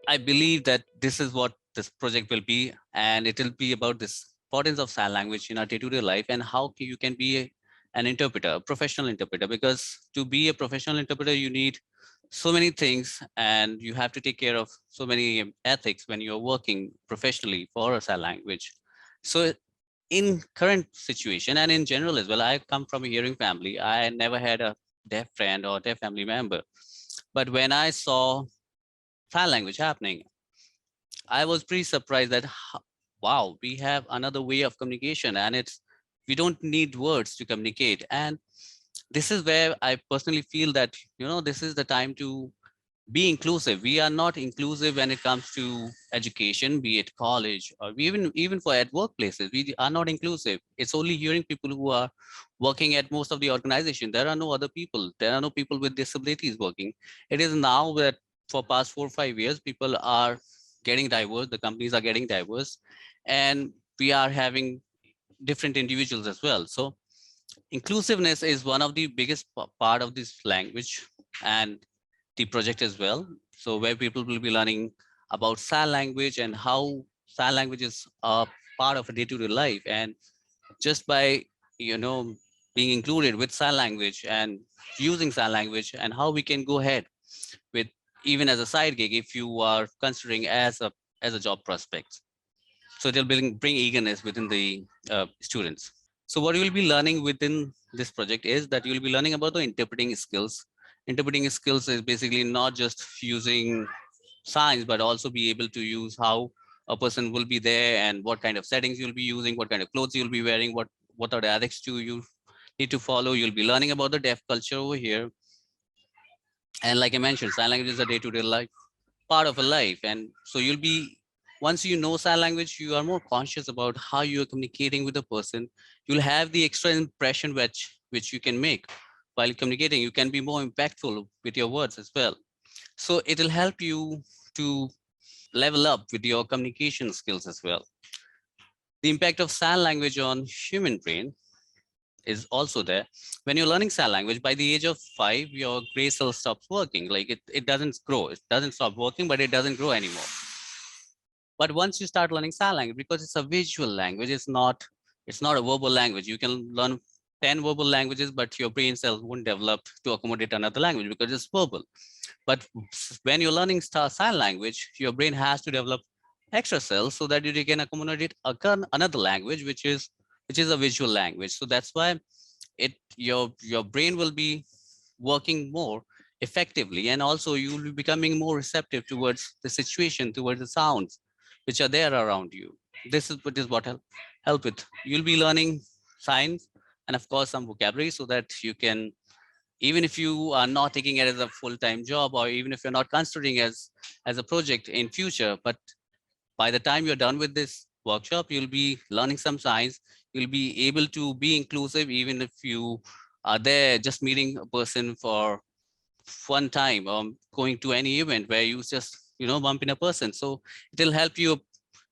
I believe that this is what this project will be, and it will be about this importance of sign language in our day-to-day life and how you can be an interpreter, a professional interpreter. Because to be a professional interpreter, you need so many things, and you have to take care of so many ethics when you're working professionally for a sign language. So in current situation and in general as well, I come from a hearing family. I never had a deaf friend or deaf family member, but when I saw sign language happening, I was pretty surprised that wow, we have another way of communication, and it's we don't need words to communicate. And this is where I personally feel that this is the time to be inclusive. We are not inclusive when it comes to education, be it college or even for at workplaces. We are not inclusive. It's only hearing people who are working at most of the organization. There are no other people. There are no people with disabilities working. It is now that for past 4 or 5 years, people are getting diverse. The companies are getting diverse, and we are having different individuals as well. So inclusiveness is one of the biggest part of this language and the project as well. So where people will be learning about sign language and how sign language is a part of a day-to-day life. And just by you know being included with sign language and using sign language, and how we can go ahead with even as a side gig if you are considering as a job prospect. So it will bring eagerness within the students. So what you will be learning within this project is that you will be learning about the interpreting skills. Interpreting skills is basically not just using signs, but also be able to use how a person will be there and what kind of settings you'll be using, what kind of clothes you'll be wearing, what are the ethics to you need to follow. You'll be learning about the deaf culture over here. And like I mentioned, sign language is a day-to-day life part of a life. And so you'll be once you know sign language, you are more conscious about how you're communicating with a person. You'll have the extra impression which you can make while communicating. You can be more impactful with your words as well. So it'll help you to level up with your communication skills as well. The impact of sign language on human brain is also there. When you're learning sign language, by the age of 5, your gray cell stops working. Like it doesn't grow. It doesn't stop working, but it doesn't grow anymore. But once you start learning sign language, because it's a visual language, it's not a verbal language. You can learn 10 verbal languages, but your brain cells won't develop to accommodate another language because it's verbal. But when you're learning sign language, your brain has to develop extra cells so that you can accommodate another language, which is a visual language. So that's why your brain will be working more effectively, and also you will be becoming more receptive towards the situation, towards the sounds which are there around you. This is what help with. You'll be learning signs and of course some vocabulary, so that you can, even if you are not taking it as a full-time job, or even if you're not considering as a project in future, but by the time you're done with this workshop, you'll be learning some science. You'll be able to be inclusive, even if you are there just meeting a person for fun time, going to any event where you just bump in a person. So it'll help you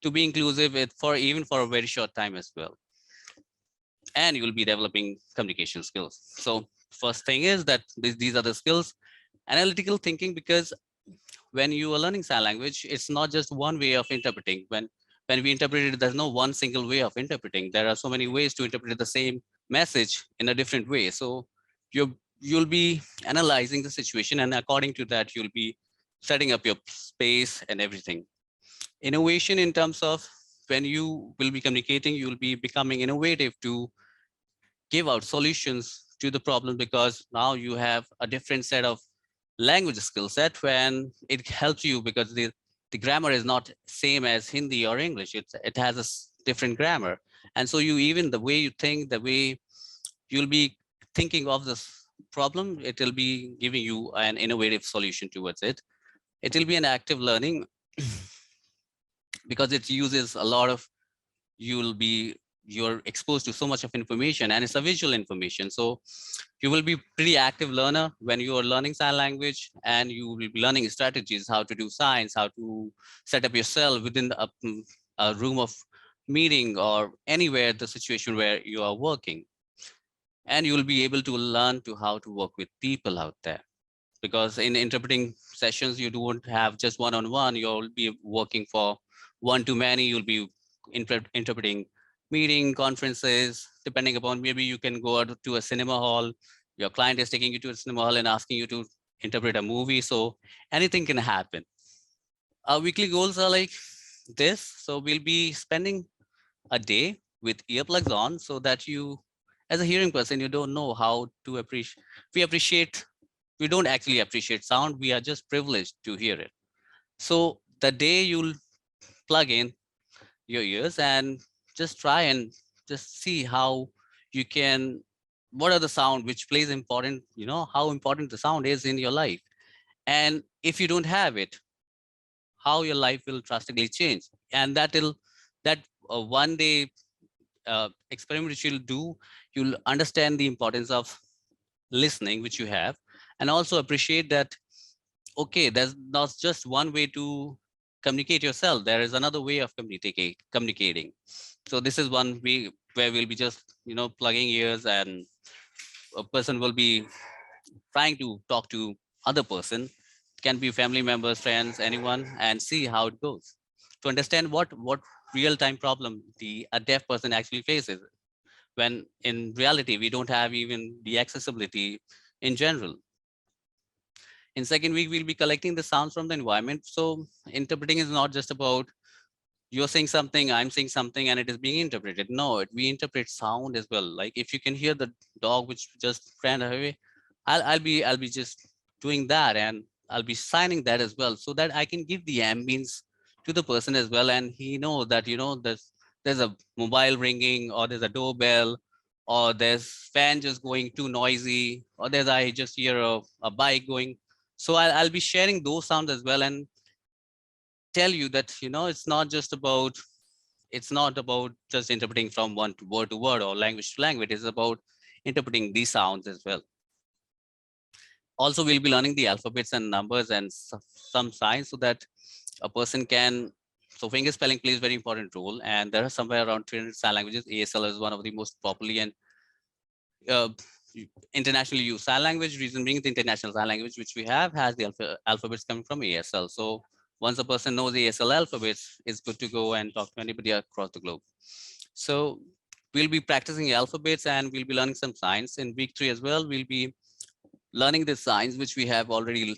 to be inclusive for even for a very short time as well. And you'll be developing communication skills. So first thing is that these are the skills. Analytical thinking, because when you are learning sign language, it's not just one way of interpreting. When we interpret it, there's no one single way of interpreting. There are so many ways to interpret the same message in a different way. So you'll be analyzing the situation, and according to that, you'll be setting up your space and everything. Innovation in terms of when you will be communicating, you'll be becoming innovative to give out solutions to the problem, because now you have a different set of language skill set when it helps you, because the grammar is not same as Hindi or English. It has a different grammar. And so you, even the way you think, the way you'll be thinking of this problem, it will be giving you an innovative solution towards it. It will be an active learning because it uses a lot of, you'll be you're exposed to so much of information, and it's a visual information. So you will be pretty active learner when you are learning sign language, and you will be learning strategies, how to do signs, how to set up yourself within a room of meeting or anywhere the situation where you are working. And you will be able to learn to how to work with people out there. because in interpreting sessions, you don't have just one-on-one. You'll be working for one-to-many. You'll be interpreting meeting, conferences, depending upon, maybe you can go out to a cinema hall. Your client is taking you to a cinema hall and asking you to interpret a movie. So anything can happen. Our weekly goals are like this. So we'll be spending a day with earplugs on, so that you, as a hearing person, you don't know how to appreciate. We don't actually appreciate sound. We are just privileged to hear it. So the day you'll plug in your ears and just try and just see how you can, what are the sound which plays important, how important the sound is in your life. And if you don't have it, how your life will drastically change. And that one day experiment which you'll do, you'll understand the importance of listening which you have, and also appreciate that, okay, there's not just one way to communicate yourself. There is another way of communicating. So this is one way where we'll be just, plugging ears, and a person will be trying to talk to other person. It can be family members, friends, anyone, and see how it goes, to understand what real time problem the a deaf person actually faces, when in reality we don't have even the accessibility in general. In second week, we'll be collecting the sounds from the environment. So interpreting is not just about you're saying something, I'm saying something, and it is being interpreted. No, we interpret sound as well. Like if you can hear the dog which just ran away, I'll be just doing that, and I'll be signing that as well, so that I can give the ambience to the person as well, and he know that, there's a mobile ringing, or there's a doorbell, or there's fan just going too noisy, or there's I just hear a bike going. So I'll be sharing those sounds as well, and tell you that, it's not about just interpreting from one to word or language to language. It's about interpreting these sounds as well. Also, we'll be learning the alphabets and numbers and some signs, so that a person can, so finger spelling plays very important role, and there are somewhere around 300 sign languages. ASL is one of the most popular and uh, internationally used sign language. Reason being, the international sign language which we have has the alphabets coming from ASL. So once a person knows the ASL alphabets, it's good to go and talk to anybody across the globe. So we'll be practicing alphabets, and we'll be learning some signs. In week 3 as well, we'll be learning the signs which we have already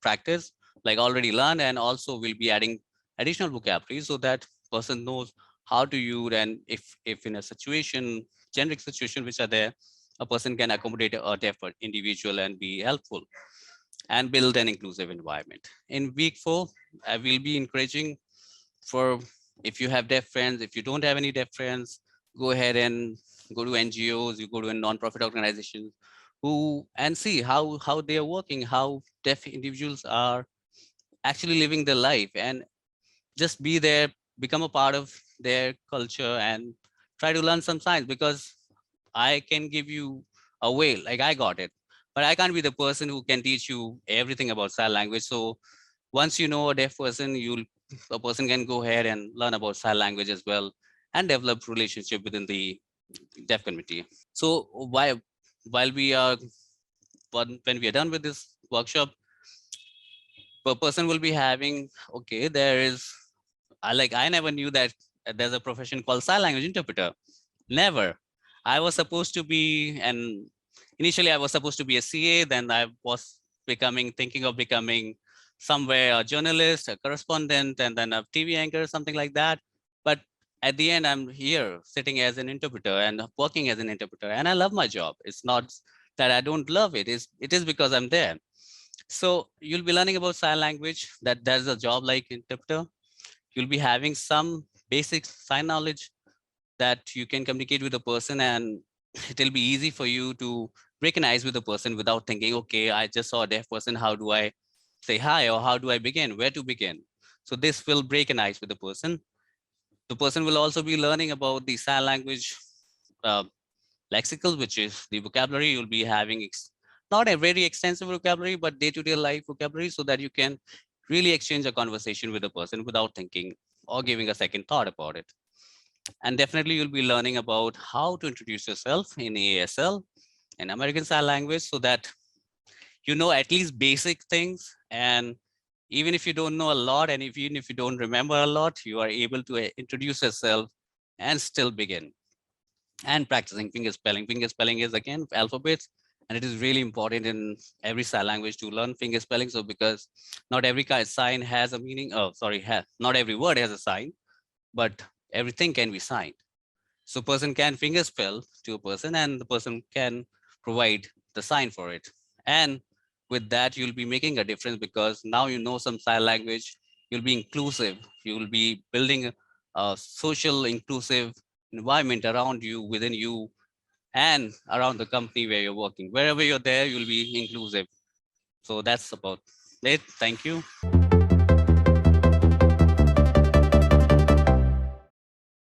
practiced, like already learned, and also we'll be adding additional vocabulary, so that person knows how to use, and if in a situation, generic situation which are there, a person can accommodate a deaf individual and be helpful and build an inclusive environment. In week 4, I will be encouraging for, if you have deaf friends, if you don't have any deaf friends, go ahead and go to NGOs, you go to a non-profit organization, who and see how they are working, how deaf individuals are actually living their life, and just be there, become a part of their culture, and try to learn some science, because I can give you a way, like I got it, but I can't be the person who can teach you everything about sign language. So once you know a deaf person, a person can go ahead and learn about sign language as well, and develop relationship within the deaf community. So while we are when we are done with this workshop, a person will be having, okay, there is, I never knew that there's a profession called sign language interpreter. Never. I was supposed to be, and initially I was supposed to be a CA, then I was thinking of becoming somewhere a journalist, a correspondent, and then a TV anchor, something like that. But at the end, I'm here sitting as an interpreter and working as an interpreter, and I love my job. It's not that I don't love it. It is because I'm there. So you'll be learning about sign language, that there's a job like interpreter. You'll be having some basic sign knowledge, that you can communicate with a person, and it'll be easy for you to recognize with a person without thinking, okay, I just saw a deaf person, how do I say hi, or how do I begin, where to begin? So this will break an ice with the person. The person will also be learning about the sign language uh, lexical, which is the vocabulary. You'll be having not a very extensive vocabulary, but day-to-day life vocabulary, so that you can really exchange a conversation with a person without thinking or giving a second thought about it. And definitely you'll be learning about how to introduce yourself in ASL, in American Sign Language, so that you know at least basic things. And even if you don't know a lot, and even if you don't remember a lot, you are able to introduce yourself and still begin. And practicing finger spelling. Finger spelling is again alphabets, and it is really important in every sign language to learn finger spelling. So because not every kind sign has a meaning. Oh, sorry, not every word has a sign, but everything can be signed. So person can finger spell to a person, and the person can provide the sign for it. And with that, you'll be making a difference because now you know some sign language. You'll be inclusive. You will be building a social inclusive environment around you, within you, and around the company where you're working. Wherever you're there, you'll be inclusive. So that's about it. Thank you.